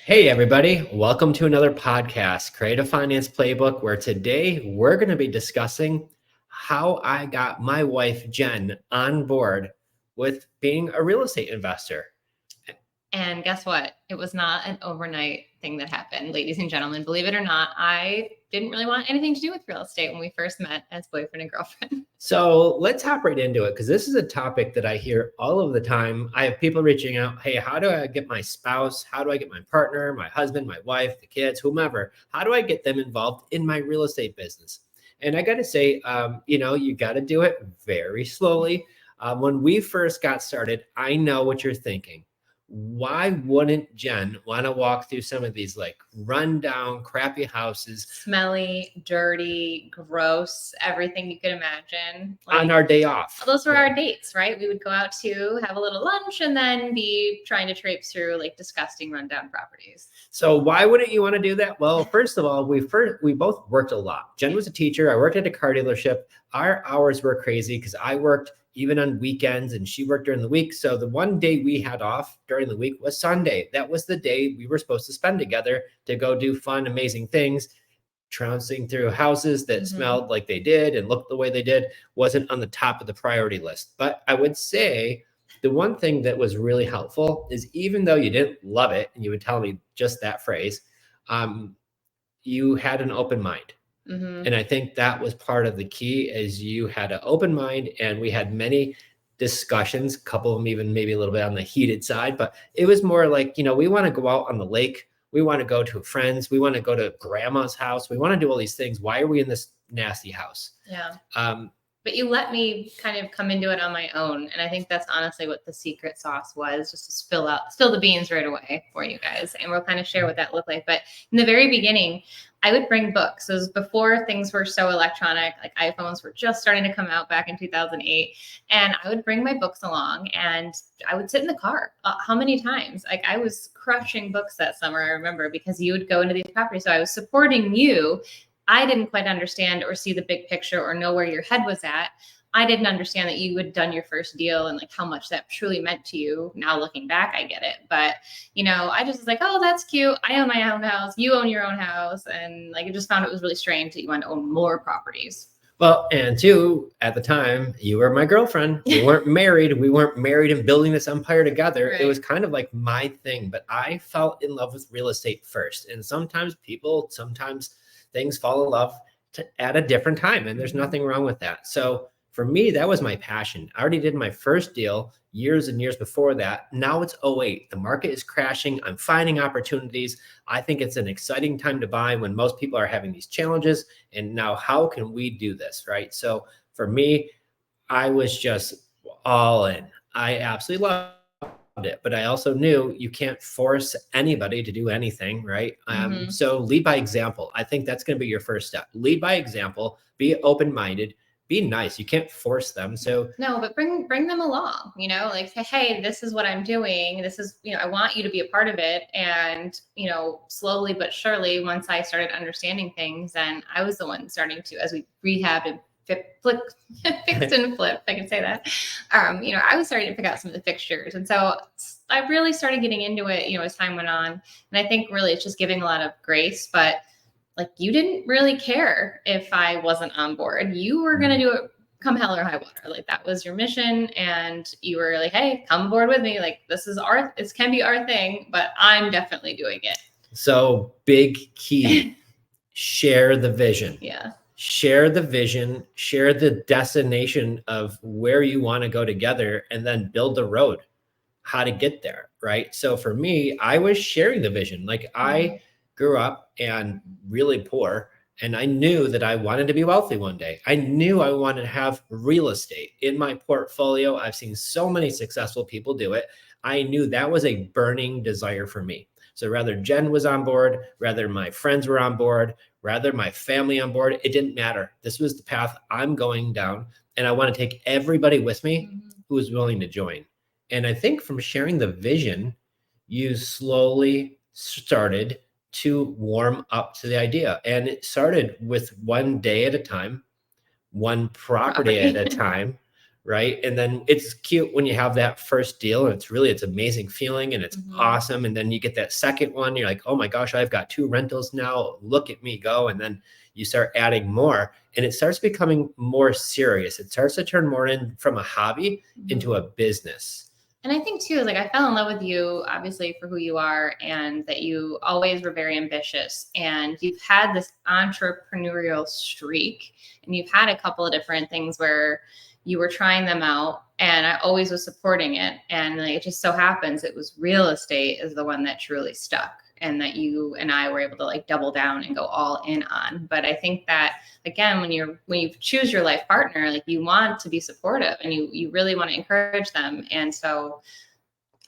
Hey, everybody. Welcome to another podcast, Creative Finance Playbook, where today we're going to be discussing how I got my wife, Jen, on board with being a real estate investor. And guess what? It was not an overnight thing that happened, ladies and gentlemen. Believe it or not, I didn't really want anything to do with real estate when we first met as boyfriend and girlfriend. So let's hop right into it because this is a topic that I hear all of the time. I have people reaching out, hey, how do I get my spouse? How do I get my partner, my husband, my wife, the kids, whomever? How do I get them involved in my real estate business? And I got to say, you got to do it very slowly. When we first got started, I know what you're thinking. Why wouldn't Jen want to walk through some of these like rundown, crappy houses? Smelly, dirty, gross, everything you could imagine. On our day off. Those were our dates, right? We would go out to have a little lunch and then be trying to traipse through like disgusting rundown properties. So why wouldn't you want to do that? Well, first of all, we both worked a lot. Jen was a teacher. I worked at a car dealership. Our hours were crazy because I worked even on weekends and she worked during the week. So the one day we had off during the week was Sunday. That was the day we were supposed to spend together to go do fun, amazing things. Trouncing through houses that smelled like they did and looked the way they did wasn't on the top of the priority list. But I would say the one thing that was really helpful is even though you didn't love it, and you would tell me just that phrase, you had an open mind. And I think that was part of the key is you had an open mind, and we had many discussions, a couple of them even maybe a little bit on the heated side, but it was more like, we want to go out on the lake. We want to go to friends. We want to go to grandma's house. We want to do all these things. Why are we in this nasty house? Yeah. But you let me kind of come into it on my own. And I think that's honestly what the secret sauce was, just to spill the beans right away for you guys. And we'll kind of share what that looked like. But in the very beginning, I would bring books. It was before things were so electronic, like iPhones were just starting to come out back in 2008. And I would bring my books along and I would sit in the car. How many times? Like I was crushing books that summer, I remember, because you would go into these properties. So I was supporting you. I didn't quite understand or see the big picture or know where your head was at. I didn't understand that you had done your first deal and like how much that truly meant to you. Now looking back, I get it. But, I just was like, oh, that's cute. I own my own house. You own your own house. And like, I just found it was really strange that you wanted to own more properties. Well, and two, at the time, you were my girlfriend. We weren't married. We weren't married and building this empire together. Right. It was kind of like my thing, but I fell in love with real estate first. And sometimes things fall in love at a different time, and there's nothing wrong with that. So for me, that was my passion. I already did my first deal years and years before that. Now it's 2008. The market is crashing. I'm finding opportunities. I think it's an exciting time to buy when most people are having these challenges. And now how can we do this, right? So for me, I was just all in. I absolutely loved it, but I also knew you can't force anybody to do anything, right? So lead by example. I think that's going to be your first step. Lead by example, be open-minded, be nice. You can't force them. So no, but bring them along, like say, hey, this is what I'm doing. This is, I want you to be a part of it. And, slowly but surely, once I started understanding things, and I was the one starting to, as we rehabbed and fixed and flipped, I can say that. I was starting to pick out some of the fixtures. And so I really started getting into it, as time went on. And I think really it's just giving a lot of grace, but like you didn't really care if I wasn't on board. You were going to do it come hell or high water. Like that was your mission. And you were like, hey, come aboard with me. Like this can be our thing, but I'm definitely doing it. So big key, share the vision. Yeah. Share the vision, share the destination of where you want to go together, and then build the road, how to get there, right? So for me, I was sharing the vision. Like I grew up and really poor, and I knew that I wanted to be wealthy one day. I knew I wanted to have real estate in my portfolio. I've seen so many successful people do it. I knew that was a burning desire for me. So rather Jen was on board, rather my friends were on board, rather my family on board, it didn't matter. This was the path I'm going down. And I want to take everybody with me who is willing to join. And I think from sharing the vision, you slowly started to warm up to the idea. And it started with one day at a time, one property at a time, right? And then it's cute when you have that first deal and it's amazing feeling and it's awesome. And then you get that second one, you're like, oh my gosh, I've got 2 rentals now. Look at me go. And then you start adding more and it starts becoming more serious. It starts to turn more in from a hobby into a business. And I think too, like I fell in love with you, obviously, for who you are, and that you always were very ambitious. And you've had this entrepreneurial streak, and you've had a couple of different things where you were trying them out, and I always was supporting it. And like, it just so happens it was real estate is the one that truly stuck, and that you and I were able to like double down and go all in on. But I think that again, when you choose your life partner, like you want to be supportive and you really want to encourage them. And so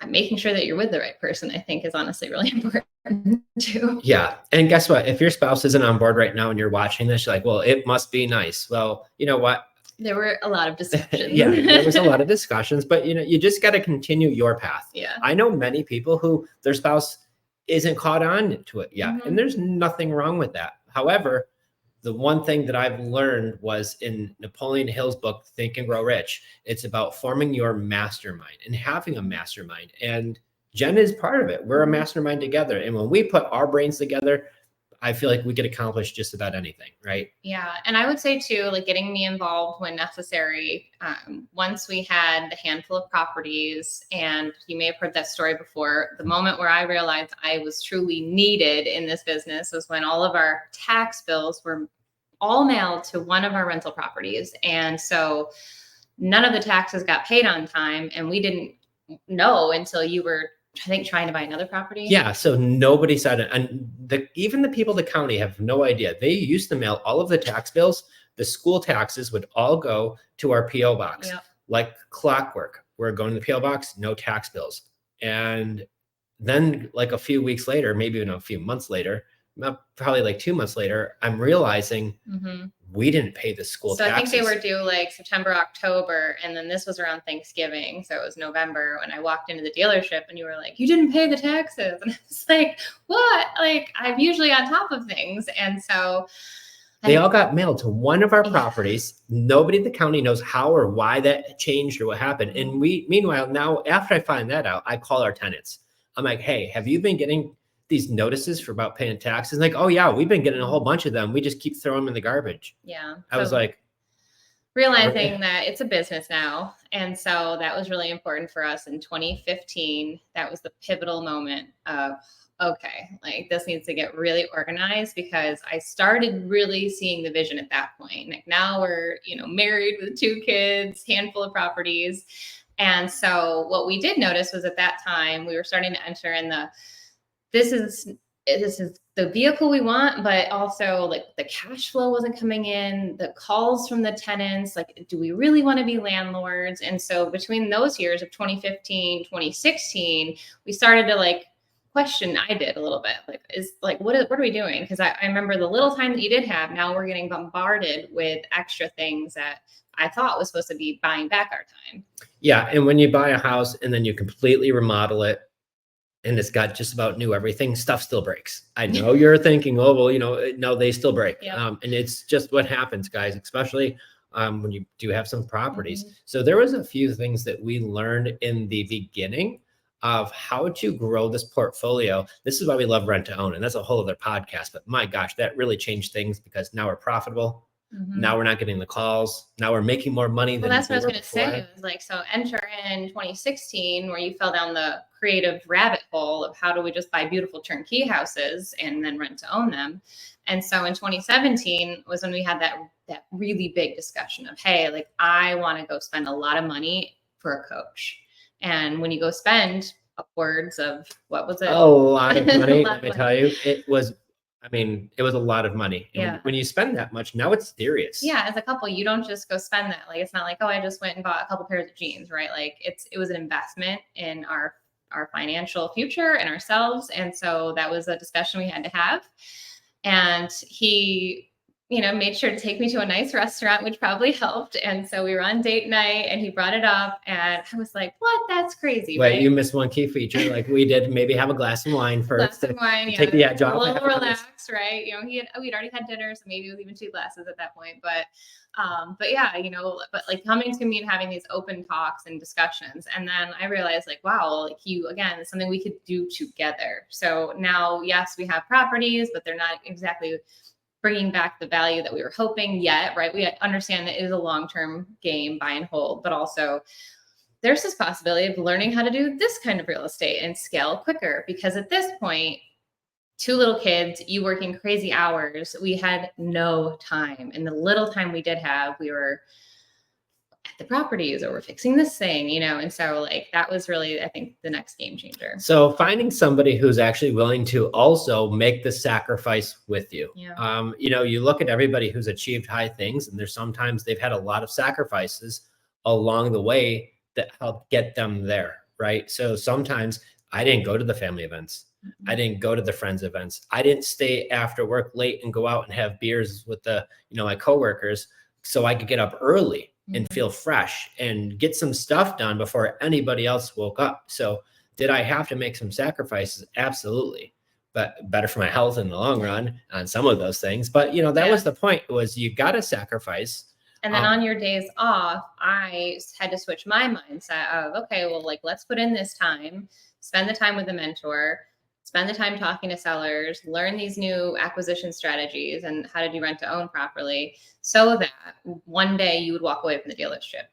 making sure that you're with the right person, I think, is honestly really important too. Yeah. And guess what? If your spouse isn't on board right now and you're watching this, you're like, well, it must be nice. Well, you know what? There were a lot of discussions. Yeah, there was a lot of discussions, but you just got to continue your path. Yeah. I know many people who their spouse isn't caught on to it yet. And there's nothing wrong with that. However, the one thing that I've learned was in Napoleon Hill's book, Think and Grow Rich. It's about forming your mastermind and having a mastermind. And Jenn is part of it. We're a mastermind together. And when we put our brains together, I feel like we could accomplish just about anything, right? Yeah. And I would say too, like getting me involved when necessary. Once we had the handful of properties, and you may have heard that story before, the moment where I realized I was truly needed in this business was when all of our tax bills were all mailed to one of our rental properties. And so none of the taxes got paid on time. And we didn't know until you were, I think, trying to buy another property. Yeah. So nobody said it. And even the people of the county have no idea. They used to mail all of the tax bills. The school taxes would all go to our P.O. box. Yep. Like clockwork. We're going to the P.O. box, no tax bills. And then like a few weeks later, maybe even a few months later, probably like 2 months later, I'm realizing we didn't pay the school taxes. I think they were due like September, October, and then this was around Thanksgiving. So it was November when I walked into the dealership and you were like, you didn't pay the taxes. And I was like, what? Like, I'm usually on top of things. And so they all got mailed to one of our properties. Nobody in the county knows how or why that changed or what happened. And meanwhile, now after I find that out, I call our tenants. I'm like, hey, have you been getting these notices for about paying taxes? Like, oh yeah, we've been getting a whole bunch of them. We just keep throwing them in the garbage. Yeah. I was like, realizing that it's a business now. And so that was really important for us in 2015. That was the pivotal moment of, okay, like this needs to get really organized, because I started really seeing the vision at that point. Like now we're, married with 2 kids, handful of properties. And so what we did notice was at that time, we were starting to enter in this is the vehicle we want, but also like the cash flow wasn't coming in, the calls from the tenants, like, do we really want to be landlords? And so between those years of 2015, 2016, we started to like question, I did a little bit, like, what are we doing? Because I remember the little time that you did have, now we're getting bombarded with extra things that I thought was supposed to be buying back our time. Yeah. And when you buy a house and then you completely remodel it, and it's got just about new everything, stuff still breaks. I know you're thinking, oh, well, no, they still break. Yep. And it's just what happens, guys, especially when you do have some properties. So there was a few things that we learned in the beginning of how to grow this portfolio. This is why we love rent to own. And that's a whole other podcast. But my gosh, that really changed things, because now we're profitable. Now we're not getting the calls. Now we're making more money than that's what I was going to say. It was like, so enter in 2016, where you fell down the creative rabbit hole of how do we just buy beautiful turnkey houses and then rent to own them. And so in 2017 was when we had that really big discussion of, hey, like I want to go spend a lot of money for a coach. And when you go spend upwards of, what was it? A lot of money. Let me tell you, it was a lot of money. And when you spend that much, now it's serious. Yeah. As a couple, you don't just go spend that. Like, it's not like, oh, I just went and bought a couple pairs of jeans, right? Like it was an investment in our financial future and ourselves. And so that was a discussion we had to have. And he, made sure to take me to a nice restaurant, which probably helped. And so we were on date night and he brought it up and I was like, what? That's crazy. Wait, right? You missed one key feature. Like we did, maybe have a glass of wine first. Take the edge off. A little relaxed, right? We'd already had dinner, so maybe it was even 2 glasses at that point. But But yeah, but like coming to me and having these open talks and discussions. And then I realized like, wow, like again, it's something we could do together. So now, yes, we have properties, but they're not exactly bringing back the value that we were hoping yet, right? We understand that it is a long-term game, buy and hold, but also there's this possibility of learning how to do this kind of real estate and scale quicker. Because at this point, 2 little kids, you working crazy hours, we had no time. And the little time we did have, we were at the properties or we're fixing this thing, and so like that was really, I think, the next game changer. So finding somebody who's actually willing to also make the sacrifice with you. Yeah. You look at everybody who's achieved high things, and there's sometimes they've had a lot of sacrifices along the way that help get them there, right? So sometimes I didn't go to the family events. I didn't go to the friends events. I didn't stay after work late and go out and have beers with my coworkers so I could get up early and feel fresh and get some stuff done before anybody else woke up. So did I have to make some sacrifices? Absolutely. But better for my health in the long run on some of those things. But that was the point, was you got to sacrifice. And then on your days off, I had to switch my mindset of, okay, well, like, let's put in this time, spend the time with the mentor, spend the time talking to sellers, learn these new acquisition strategies and how to do rent to own properly, so that one day you would walk away from the dealership.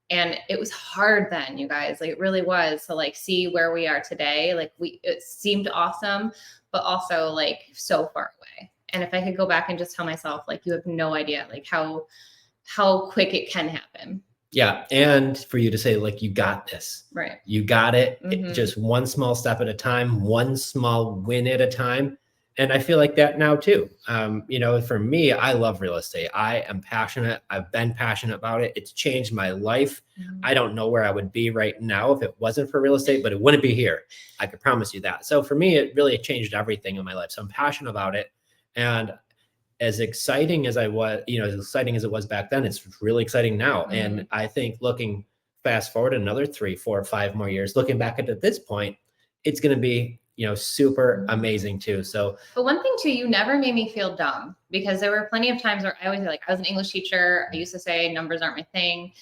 And it was hard then, you guys, like it really was to like see where we are today. Like it seemed awesome, but also like so far away. And if I could go back and just tell myself, like, you have no idea like how quick it can happen. Yeah. And for you to say, like, you got this, right? You got it. Just one small step at a time, one small win at a time. And I feel like that now too. For me, I love real estate. I am passionate. I've been passionate about it. It's changed my life. I don't know where I would be right now if it wasn't for real estate, but it wouldn't be here. I could promise you that. So for me, it really changed everything in my life. So I'm passionate about it. And as exciting as I was, as exciting as it was back then, it's really exciting now. And I think looking fast forward another 3, 4, 5 more years, looking back at this point, it's going to be, super amazing too. So, but one thing too, you never made me feel dumb, because there were plenty of times where I always like, I was an English teacher. I used to say numbers aren't my thing.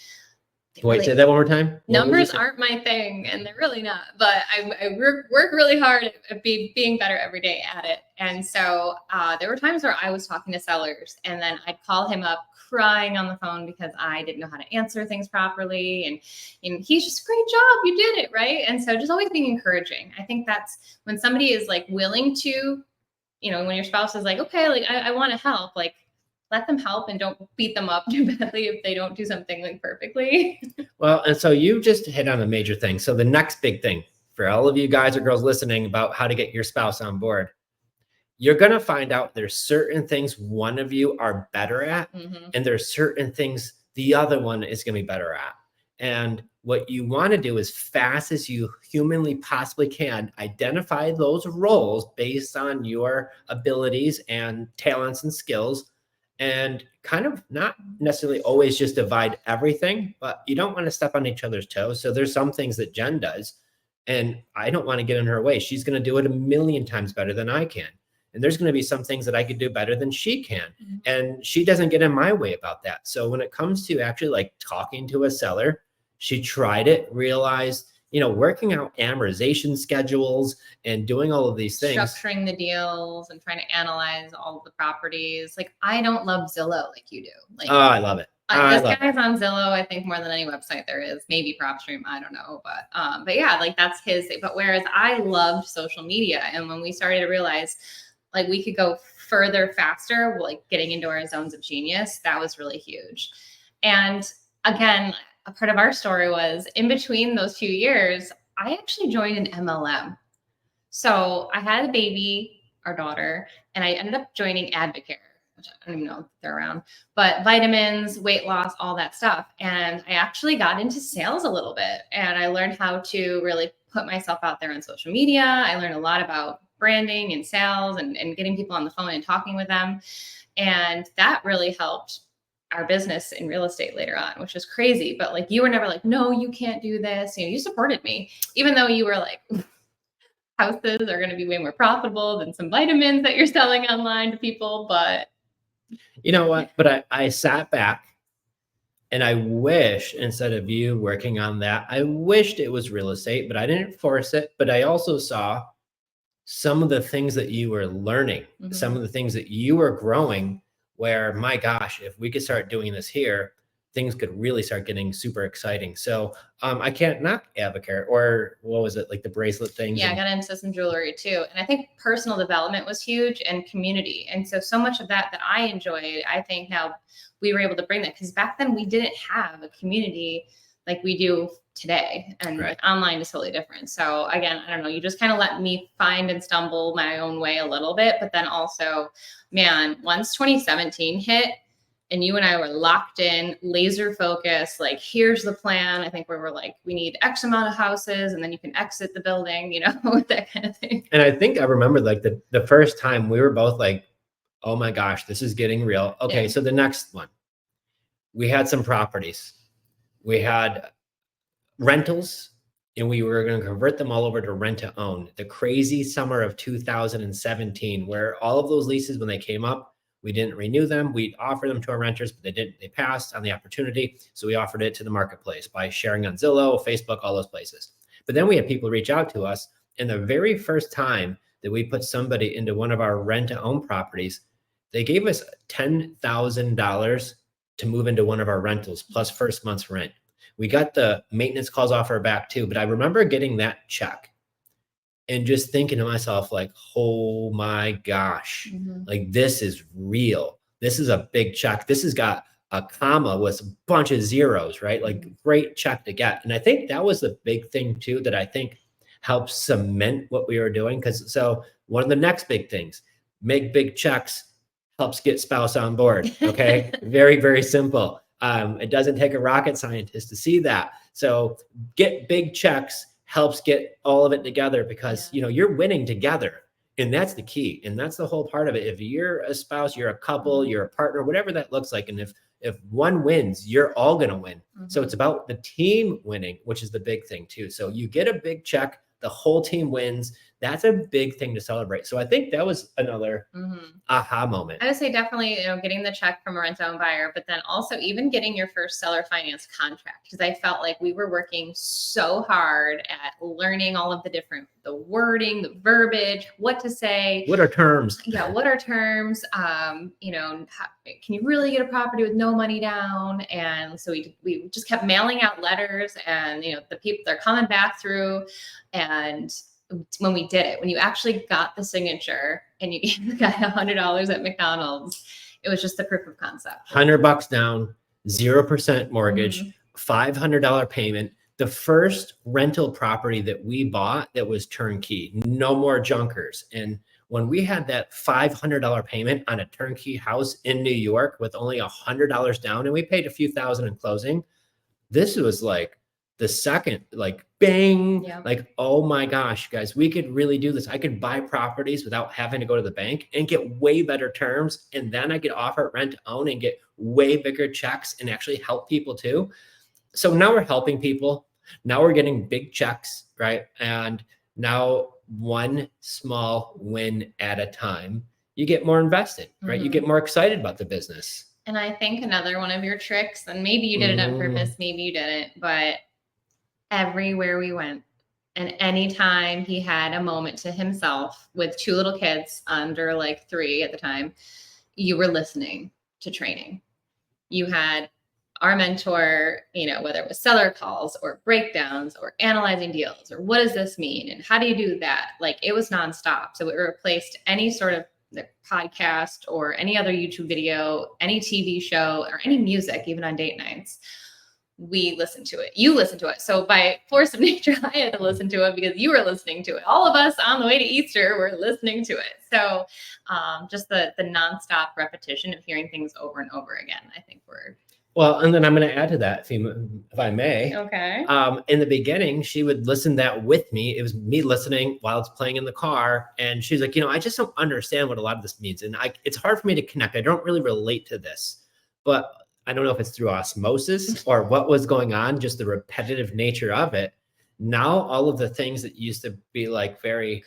Wait, say that one more time. Numbers aren't my thing, and they're really not. But I work really hard at being better every day at it. And so there were times where I was talking to sellers, and then I'd call him up crying on the phone because I didn't know how to answer things properly. And he's just, great job, you did it, right? And so just always being encouraging. I think that's when somebody is like willing to, when your spouse is like, okay, like I want to help, like, let them help and don't beat them up too badly if they don't do something like perfectly. Well, and so you just hit on a major thing. So the next big thing for all of you guys or girls listening about how to get your spouse on board, you're going to find out there's certain things one of you are better at, and there's certain things the other one is going to be better at. And what you want to do as fast as you humanly possibly can, identify those roles based on your abilities and talents and skills, and kind of not necessarily always just divide everything, but you don't want to step on each other's toes. So there's some things that Jenn does, and I don't want to get in her way. She's going to do it a million times better than I can. And there's going to be some things that I could do better than she can. And she doesn't get in my way about that. So when it comes to actually like talking to a seller, she tried it, realized, working out amortization schedules and doing all of these things. Structuring the deals and trying to analyze all the properties. Like, I don't love Zillow like you do. Like, oh, I love it. This guy's on Zillow, I think, more than any website there is. Maybe PropStream, I don't know. But yeah, like that's his thing. But whereas I loved social media, and when we started to realize like we could go further faster, like getting into our zones of genius, that was really huge. And again, a part of our story was in between those few years, I actually joined an MLM. So I had a baby, our daughter, and I ended up joining Advocare, which I don't even know if they're around, but vitamins, weight loss, all that stuff. And I actually got into sales a little bit, and I learned how to really put myself out there on social media. I learned a lot about branding and sales and getting people on the phone and talking with them. And that really helped our business in real estate later on, which was crazy. But like, you were never like, no, you can't do this. You supported me, even though you were like, houses are going to be way more profitable than some vitamins that you're selling online to people. But you know what? But I sat back And I wish, instead of you working on that, I wished it was real estate, but I didn't force it. But I also saw some of the things that you were learning, some of the things that you were growing, where, my gosh, if we could start doing this here, things could really start getting super exciting. So I can't knock Avocare, or what was it, like the bracelet things? Yeah, I got into some jewelry too. And I think personal development was huge, and community. And so much of that I enjoyed, I think now we were able to bring that, because back then we didn't have a community like we do today. And Right. online is totally different. So again, I don't know, you just kind of let me find and stumble my own way a little bit. But then also, man, once 2017 hit, and you and I were locked in, laser focused, like, here's the plan. I think we were like, we need X amount of houses, and then you can exit the building, you know, that kind of thing. And I think I remember, like, the first time we were both like, oh my gosh, this is getting real. Okay, Yeah. so the next one, we had some properties. We had rentals, and we were going to convert them all over to rent to own. The crazy summer of 2017, where all of those leases, when they came up, we didn't renew them. We offered them to our renters, but they passed on the opportunity. So we offered it to the marketplace by sharing on Zillow, Facebook, all those places. But then we had people reach out to us. And the very first time that we put somebody into one of our rent to own properties, they gave us $10,000 to move into one of our rentals plus first month's rent. We got the maintenance calls off our back too. But I remember getting that check and just thinking to myself, like, oh my gosh, like, this is real. This is a big check. This has got a comma with a bunch of zeros, right? Like, great check to get. And I think that was the big thing too, that I think helped cement what we were doing. So one of the next big things, make big checks, helps get spouse on board. Okay. Very, very simple. It doesn't take a rocket scientist to see that. So get big checks helps get all of it together, because you know, you're winning together, and that's the key. And that's the whole part of it. If you're a spouse, you're a couple, you're a partner, whatever that looks like. And if one wins, you're all going to win. So it's about the team winning, which is the big thing too. So you get a big check, the whole team wins. That's a big thing to celebrate. So I think that was another aha moment. I would say definitely, you know, getting the check from a rent-owned buyer, but then also even getting your first seller finance contract, because I felt like we were working so hard at learning all of the wording, the verbiage, what to say. What are terms? Yeah, what are terms? You know, can you really get a property with no money down? And so we just kept mailing out letters, and you know, the people, they're coming back through. And when we did it, when you actually got the signature and you gave the guy $100 at McDonald's, it was just the proof of concept. $100 down, 0% mortgage, $500 payment. The first rental property that we bought that was turnkey, no more junkers. And when we had that $500 payment on a turnkey house in New York with only $100 down, and we paid a few thousand in closing, this was like the second, like, bang, like, oh my gosh, guys, we could really do this. I could buy properties without having to go to the bank and get way better terms. And then I could offer rent to own and get way bigger checks and actually help people too. So now we're helping people. Now we're getting big checks, right? And now one small win at a time, you get more invested, right? You get more excited about the business. And I think another one of your tricks, and maybe you did it on purpose, maybe you didn't, but everywhere we went, and anytime he had a moment to himself with two little kids under like 3 at the time, you were listening to training. You had our mentor, you know, whether it was seller calls or breakdowns or analyzing deals or what does this mean and how do you do that? Like, it was nonstop. So it replaced any sort of podcast or any other YouTube video, any TV show, or any music, even on date nights. We listened to it. You listened to it. So by force of nature, I had to listen to it because you were listening to it. All of us on the way to Easter were listening to it. So just the nonstop repetition of hearing things over and over again, I think we're... Well, and then I'm going to add to that, if I may. Okay. In the beginning, she would listen that with me. It was me listening while it's playing in the car. And she's like, you know, I just don't understand what a lot of this means. And it's hard for me to connect. I don't really relate to this. But I don't know if it's through osmosis or what was going on, just the repetitive nature of it. Now, all of the things that used to be like very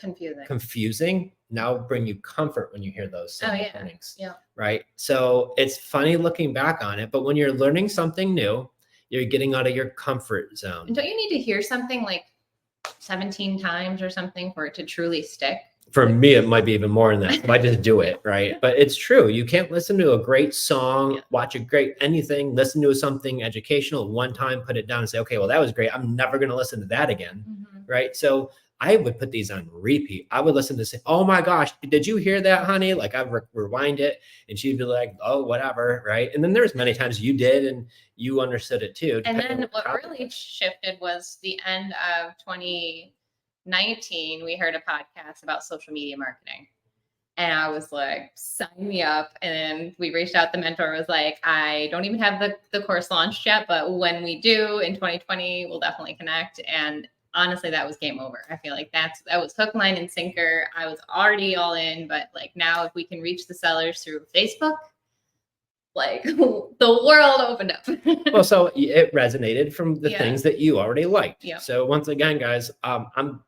confusing now bring you comfort when you hear those same warnings. Yeah. Right. So it's funny looking back on it, but when you're learning something new, you're getting out of your comfort zone. And don't you need to hear something like 17 times or something for it to truly stick? For me, it might be even more than that. I just do it, right? But it's true. You can't listen to a great song, watch a great anything, listen to something educational one time, put it down and say, okay, well, that was great. I'm never going to listen to that again, right? So I would put these on repeat. I would listen to say, oh my gosh, did you hear that, honey? Like I rewind it and she'd be like, oh, whatever, right? And then there's many times you did and you understood it too. And then what really shifted was the end of 2019, we heard a podcast about social media marketing. And I was like, sign me up. And then we reached out. The mentor was like, I don't even have the course launched yet, but when we do in 2020, we'll definitely connect. And honestly, that was game over. I feel like that was hook, line, and sinker. I was already all in, but like now if we can reach the sellers through Facebook, like the world opened up. Well, so it resonated from the Yeah. things that you already liked. Yeah. So once again, guys,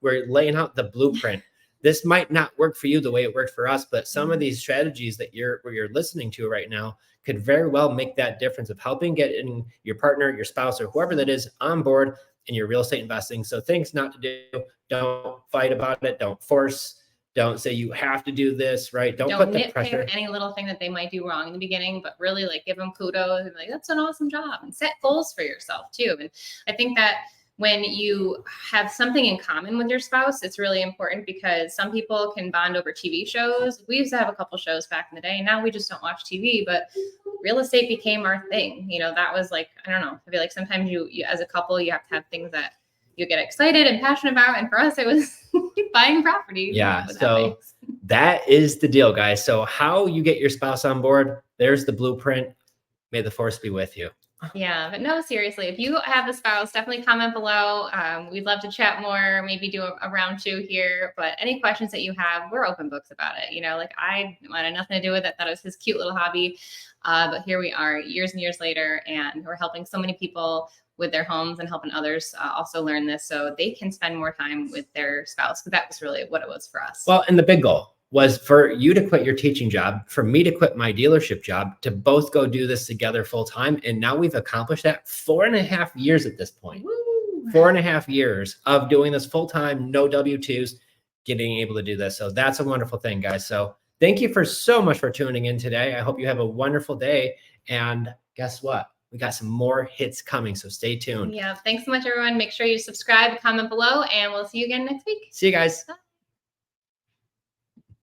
we're laying out the blueprint. This might not work for you the way it worked for us, but some of these strategies that you're listening to right now could very well make that difference of helping get in your partner, your spouse, or whoever that is on board in your real estate investing. So things not to do, don't fight about it, don't force, don't say you have to do this, right? Don't put the pressure. Any little thing that they might do wrong in the beginning, but really like give them kudos and like, that's an awesome job, and set goals for yourself too. And I think that when you have something in common with your spouse, it's really important because some people can bond over TV shows. We used to have a couple shows back in the day. Now we just don't watch TV, but real estate became our thing. You know, that was like, I don't know. I feel like sometimes you as a couple, you have to have things that you get excited and passionate about. And for us, it was buying property. Yeah. So that is the deal, guys. So how you get your spouse on board, there's the blueprint. May the force be with you. Yeah, but no, seriously, if you have a spouse, definitely comment below. We'd love to chat more, maybe do a round 2 here, but any questions that you have, we're open books about it. You know, like I wanted nothing to do with it. That was his cute little hobby. But here we are years and years later, and we're helping so many people with their homes and helping others also learn this so they can spend more time with their spouse. Because that was really what it was for us. Well, and the big goal was for you to quit your teaching job, for me to quit my dealership job, to both go do this together full time. And now we've accomplished that 4.5 years at this point. Woo. 4.5 years of doing this full time, no W-2s, getting able to do this. So that's a wonderful thing, guys. So thank you so much for tuning in today. I hope you have a wonderful day. And guess what? We got some more hits coming. So stay tuned. Yeah. Thanks so much, everyone. Make sure you subscribe, comment below, and we'll see you again next week. See you guys. Bye.